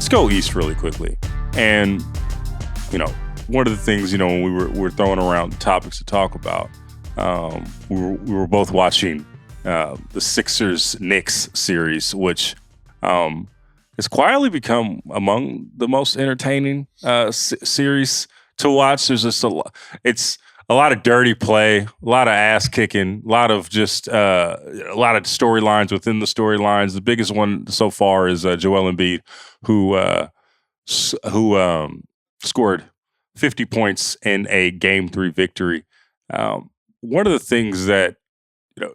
let's go East really quickly. And, one of the things, when we were throwing around topics to talk about, we were both watching the Sixers-Knicks series, which has quietly become among the most entertaining series to watch. There's just it's a lot of dirty play, a lot of ass kicking, a lot of just a lot of storylines within the storylines. The biggest one so far is Joel Embiid, who scored 50 points in a Game 3 victory. One of the things that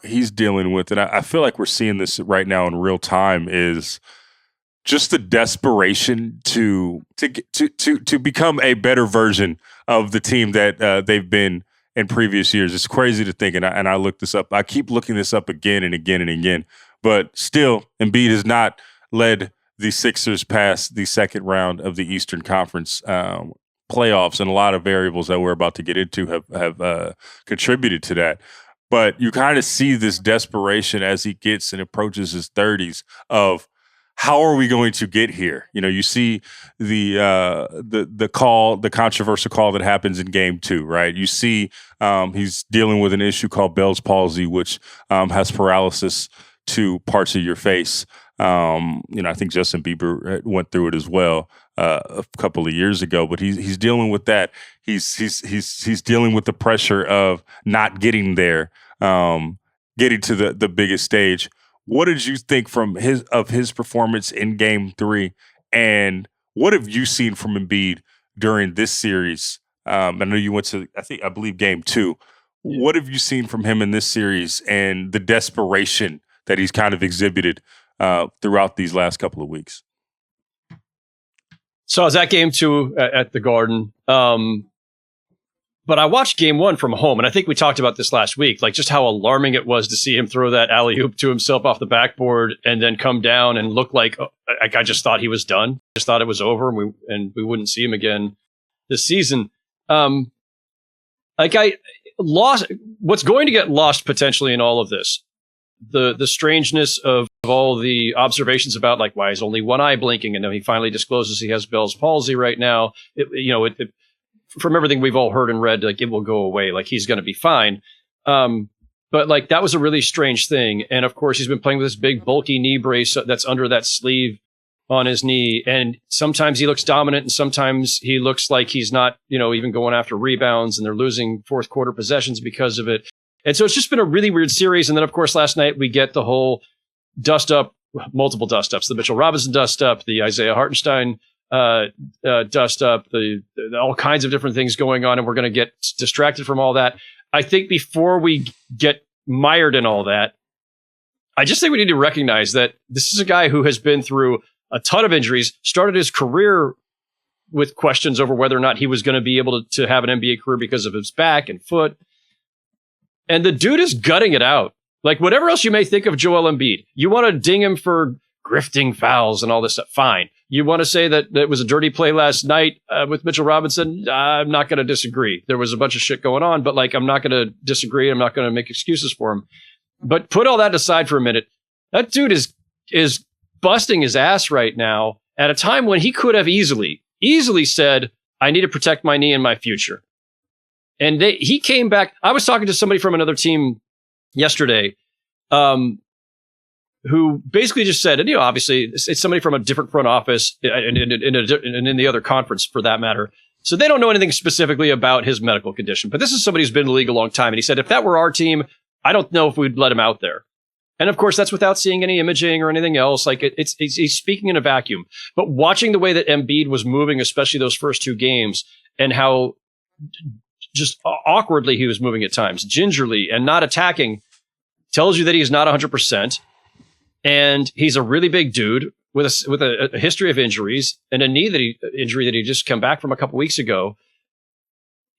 he's dealing with, and I feel like we're seeing this right now in real time, is just the desperation to become a better version of the team that they've been in previous years. It's crazy to think, and I looked this up. I keep looking this up again and again and again, but still, Embiid has not led the Sixers past the second round of the Eastern Conference playoffs, and a lot of variables that we're about to get into have contributed to that. But you kind of see this desperation as he gets and approaches his 30s of, how are we going to get here? You see the call, the controversial call that happens in Game 2, right? You see he's dealing with an issue called Bell's palsy, which has paralysis to parts of your face. I think Justin Bieber went through it as well a couple of years ago, but he's dealing with that. He's dealing with the pressure of not getting there, getting to the biggest stage. What did you think from his performance in Game 3, and what have you seen from Embiid during this series? I know you went to I believe Game 2. What have you seen from him in this series and the desperation that he's kind of exhibited throughout these last couple of weeks? So I was at Game 2 at the Garden. But I watched Game 1 from home, and I think we talked about this last week, like just how alarming it was to see him throw that alley-oop to himself off the backboard and then come down and look like I just thought he was done. I just thought it was over, and we wouldn't see him again this season. What's going to get lost potentially in all of this, the strangeness of all the observations about like why is only one eye blinking, and then he finally discloses he has Bell's palsy right now. From everything we've all heard and read, like it will go away, like he's going to be fine. But like that was a really strange thing. And of course, he's been playing with this big bulky knee brace that's under that sleeve on his knee. And sometimes he looks dominant, and sometimes he looks like he's not, even going after rebounds, and they're losing fourth quarter possessions because of it. And so it's just been a really weird series. And then of course, last night we get the whole multiple dust ups, the Mitchell Robinson dust up, the Isaiah Hartenstein dust up, the all kinds of different things going on, and we're going to get distracted from all that. I think before we get mired in all that, I just think we need to recognize that this is a guy who has been through a ton of injuries, started his career with questions over whether or not he was going to be able to have an NBA career because of his back and foot. And the dude is gutting it out. Like whatever else you may think of Joel Embiid, you want to ding him for grifting fouls and all this stuff, fine. You want to say that it was a dirty play last night with Mitchell Robinson? I'm not going to disagree. There was a bunch of shit going on, but like I'm not going to disagree. I'm not going to make excuses for him. But put all that aside for a minute. That dude is busting his ass right now at a time when he could have easily said, I need to protect my knee and my future. And he came back. I was talking to somebody from another team yesterday who basically just said, and obviously it's somebody from a different front office and in the other conference for that matter. So they don't know anything specifically about his medical condition. But this is somebody who's been in the league a long time. And he said, if that were our team, I don't know if we'd let him out there. And of course, that's without seeing any imaging or anything else. Like he's speaking in a vacuum. But watching the way that Embiid was moving, especially those first two games, and how just awkwardly he was moving at times, gingerly and not attacking, tells you that he's not 100%. And he's a really big dude with a history of injuries and a knee injury that he just come back from a couple weeks ago.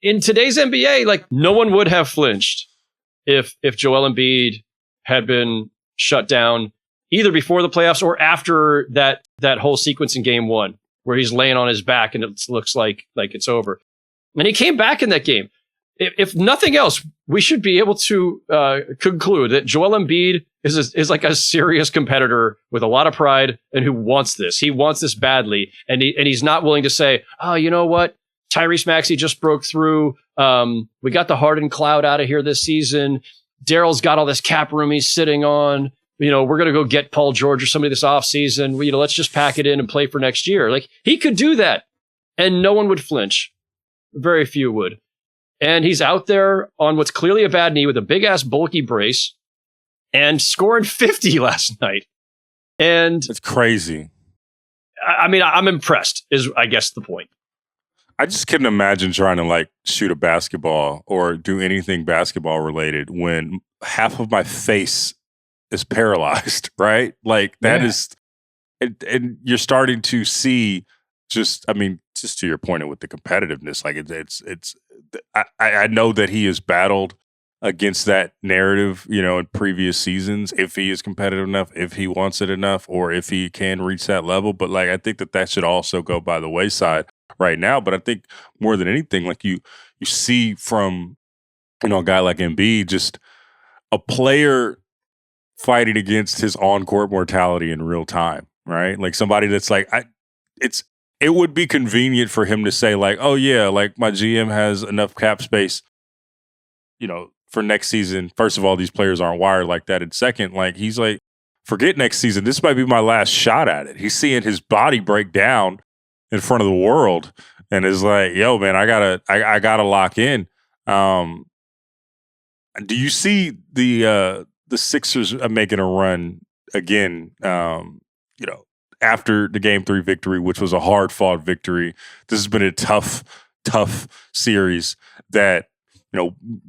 In today's NBA, like no one would have flinched if Joel Embiid had been shut down either before the playoffs or after that whole sequence in Game 1 where he's laying on his back and it looks like it's over. And he came back in that game. if nothing else, we should be able to conclude that Joel Embiid is like a serious competitor with a lot of pride and who wants this. He wants this badly, and he's not willing to say, "Oh, you know what? Tyrese Maxey just broke through. We got the Harden cloud out of here this season. Daryl's got all this cap room he's sitting on. We're going to go get Paul George or somebody this offseason. Let's just pack it in and play for next year." Like, he could do that, and no one would flinch. Very few would. And he's out there on what's clearly a bad knee with a big-ass bulky brace and scoring 50 last night. And it's crazy. I mean, I'm impressed is, I guess, the point. I just couldn't imagine trying to shoot a basketball or do anything basketball related when half of my face is paralyzed, right? Like that is, and you're starting to see just to your point with the competitiveness, I know that he has battled against that narrative, in previous seasons, if he is competitive enough, if he wants it enough, or if he can reach that level. But I think that should also go by the wayside right now. But I think more than anything, you see from, a guy like Embiid, just a player fighting against his on-court mortality in real time, right? Like somebody that's it would be convenient for him to say oh yeah, my GM has enough cap space, for next season. First of all, these players aren't wired like that. And second, he's forget next season. This might be my last shot at it. He's seeing his body break down in front of the world and is yo, man, I gotta lock in. Do you see the Sixers making a run again, after the Game 3 victory, which was a hard-fought victory? This has been a tough series that,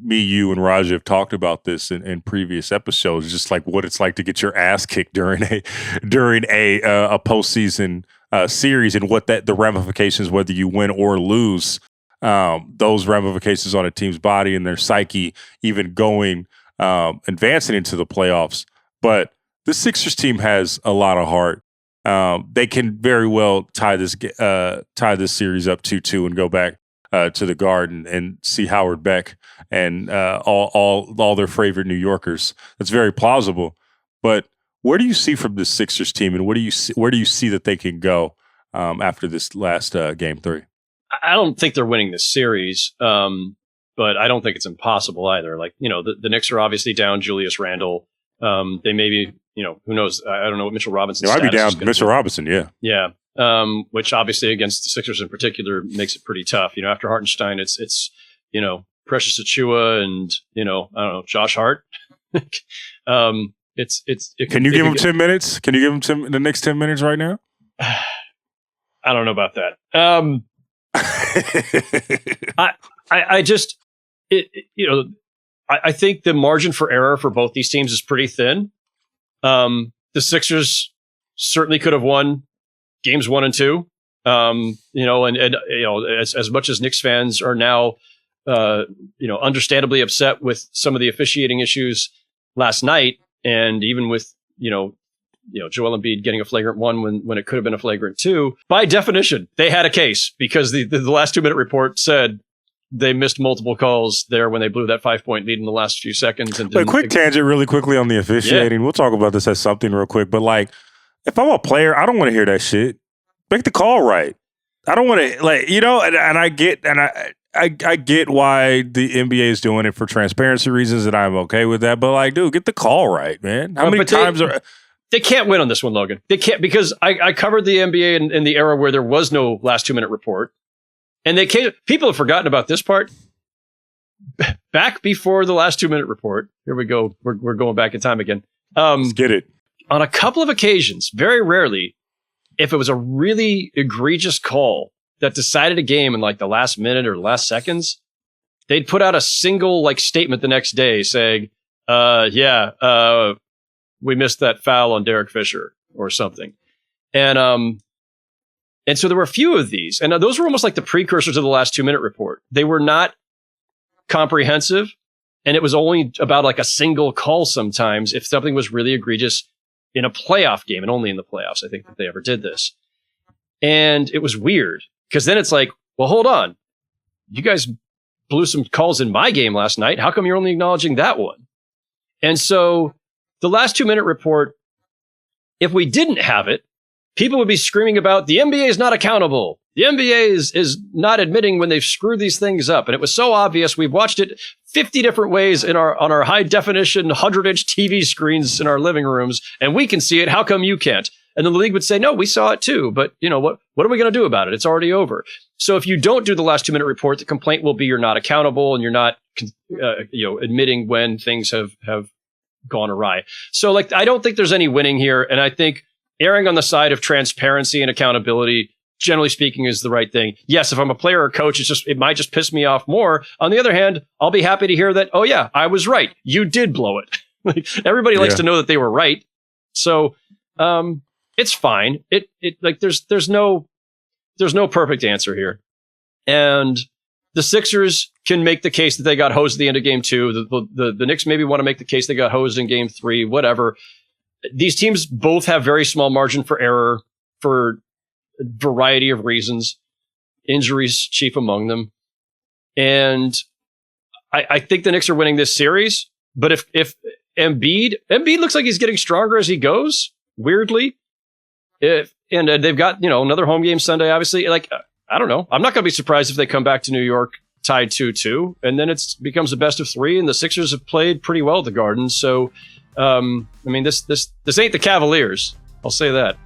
me, you, and Raj have talked about this in previous episodes, just what it's like to get your ass kicked during a postseason series, and what the ramifications, whether you win or lose, those ramifications on a team's body and their psyche, even going advancing into the playoffs. But the Sixers team has a lot of heart. They can very well tie this series up 2-2 and go back to the Garden and see Howard Beck and all their favorite New Yorkers. That's very plausible. But where do you see from the Sixers team, and where do you see that they can go after this last Game 3? I don't think they're winning this series, but I don't think it's impossible either. The Knicks are obviously down Julius Randle. They may be, who knows? I don't know what Mitchell Robinson's status is. Might be down Mitchell Robinson, yeah. Yeah. Which obviously against the Sixers in particular makes it pretty tough. After Hartenstein, it's Precious Achua and, I don't know, Josh Hart. Can you give him 10 minutes? Can you give him the next 10 minutes right now? I don't know about that. I think the margin for error for both these teams is pretty thin. The Sixers certainly could have won games 1 and 2. As much as Knicks fans are now, understandably upset with some of the officiating issues last night, and even with, Joel Embiid getting a flagrant 1 when it could have been a flagrant 2, by definition, they had a case, because the last 2-minute report said they missed multiple calls there when they blew that 5-point lead in the last few seconds. And a quick tangent really quickly on the officiating. Yeah. We'll talk about this as something real quick. But if I'm a player, I don't want to hear that shit. Make the call right. I don't want to and I get why the NBA is doing it for transparency reasons, and I'm okay with that. But dude, get the call right, man. How many times they can't win on this one, Logan? They can't, because I covered the NBA in the era where there was no last 2-minute report. And people have forgotten about this part. Back before the last 2-minute report, here we go. We're going back in time again. Let's get it. On a couple of occasions, very rarely, if it was a really egregious call that decided a game in the last minute or last seconds, they'd put out a single statement the next day saying, we missed that foul on Derek Fisher or something. And so there were a few of these, and those were almost like the precursors to the last 2-minute report. They were not comprehensive, and it was only about a single call sometimes if something was really egregious in a playoff game, and only in the playoffs, I think, that they ever did this. And it was weird, because then it's well, hold on. You guys blew some calls in my game last night. How come you're only acknowledging that one? And so the last 2-minute report, if we didn't have it, people would be screaming about the NBA is not accountable. The NBA is not admitting when they've screwed these things up. And it was so obvious. We've watched it 50 different ways on our high definition 100-inch TV screens in our living rooms, and we can see it. How come you can't? And then the league would say, no, we saw it too. But what are we going to do about it? It's already over. So if you don't do the last 2-minute report, the complaint will be you're not accountable and you're not admitting when things have gone awry. So I don't think there's any winning here. And I think erring on the side of transparency and accountability, generally speaking, is the right thing. Yes, if I'm a player or coach, it might just piss me off more. On the other hand, I'll be happy to hear that, oh yeah, I was right. You did blow it. Everybody likes to know that they were right. So it's fine. There's no perfect answer here. And the Sixers can make the case that they got hosed at the end of game 2. The Knicks maybe want to make the case they got hosed in game 3, whatever. These teams both have very small margin for error for a variety of reasons, injuries chief among them. And I think the Knicks are winning this series. But if Embiid looks like he's getting stronger as he goes, weirdly. And they've got, another home game Sunday, obviously. I don't know. I'm not going to be surprised if they come back to New York tied 2-2, and then it becomes a best of 3, and the Sixers have played pretty well at the Garden. So, this ain't the Cavaliers. I'll say that.